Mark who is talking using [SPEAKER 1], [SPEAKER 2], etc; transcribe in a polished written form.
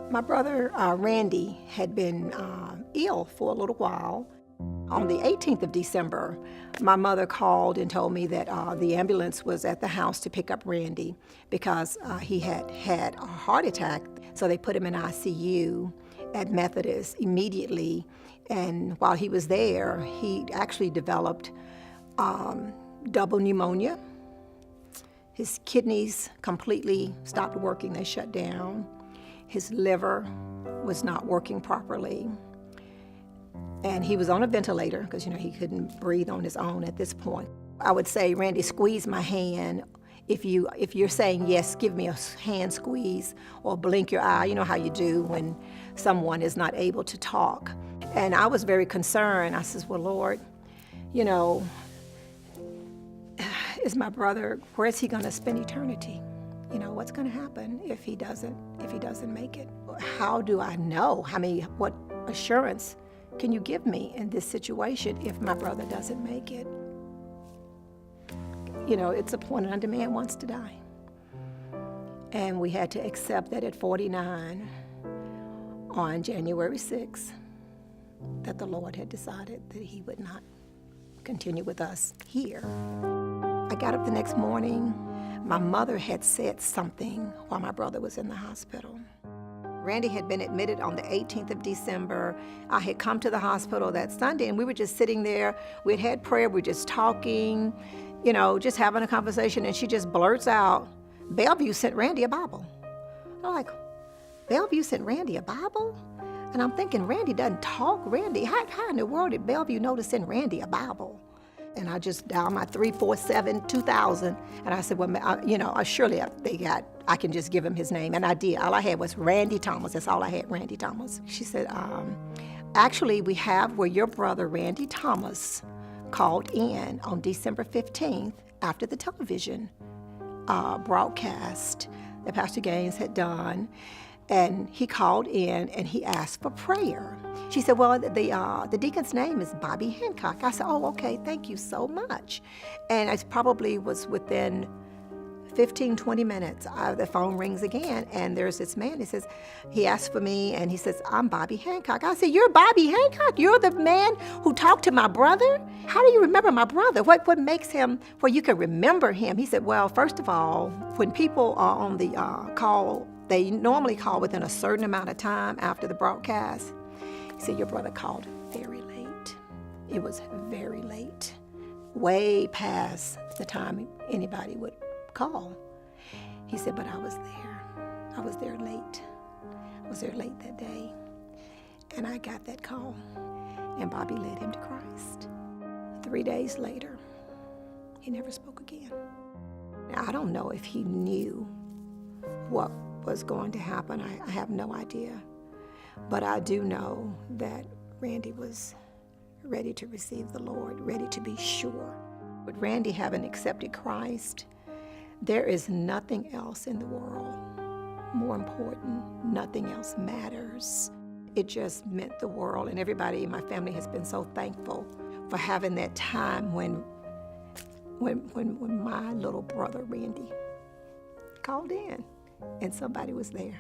[SPEAKER 1] My brother, Randy, had been ill for a little while. On the 18th of December, my mother called and told me that the ambulance was at the house to pick up Randy because he had had a heart attack. So they put him in ICU at Methodist immediately. And while he was there, he actually developed double pneumonia. His kidneys completely stopped working, they shut down. His liver was not working properly. And he was on a ventilator because, he couldn't breathe on his own at this point. I would say, Randy, squeeze my hand. If you're saying yes, give me a hand squeeze or blink your eye. You know how you do when someone is not able to talk. And I was very concerned. I says, well, Lord, is my brother, where is he going to spend eternity? What's going to happen if he doesn't make it? How do I know? What assurance can you give me in this situation if my brother doesn't make it? It's appointed unto man once to die. And we had to accept that at 49, on January 6th, that the Lord had decided that he would not continue with us here. I got up the next morning. My mother had said something while my brother was in the hospital. Randy had been admitted on the 18th of December. I had come to the hospital that Sunday, and we were just sitting there. We had had prayer. We were just talking, just having a conversation, and she just blurts out, Bellevue sent Randy a Bible. I'm like, Bellevue sent Randy a Bible? And I'm thinking, Randy doesn't talk. Randy, how in the world did Bellevue know to send Randy a Bible? And I just dialed my 347-2000, and I said, well, surely I can just give him his name. And I did. All I had was Randy Thomas. That's all I had, Randy Thomas. She said, actually, we have where your brother, Randy Thomas, called in on December 15th after the television broadcast that Pastor Gaines had done. And he called in and he asked for prayer. She said, well, the deacon's name is Bobby Hancock. I said, oh, okay, thank you so much. And it probably was within 15, 20 minutes, the phone rings again, and there's this man. He asked for me, and he says, I'm Bobby Hancock. I said, you're Bobby Hancock? You're the man who talked to my brother? How do you remember my brother? What makes him where you can remember him? He said, well, first of all, when people are on the call, they normally call within a certain amount of time after the broadcast. He said, your brother called very late. It was very late, way past the time anybody would call. He said, but I was there. I was there late. I was there late that day. And I got that call. And Bobby led him to Christ. 3 days later, he never spoke again. Now, I don't know if he knew what was going to happen. I have no idea. But I do know that Randy was ready to receive the Lord, ready to be sure. With Randy having accepted Christ, there is nothing else in the world more important. Nothing else matters. It just meant the world, and everybody in my family has been so thankful for having that time when my little brother Randy called in and somebody was there.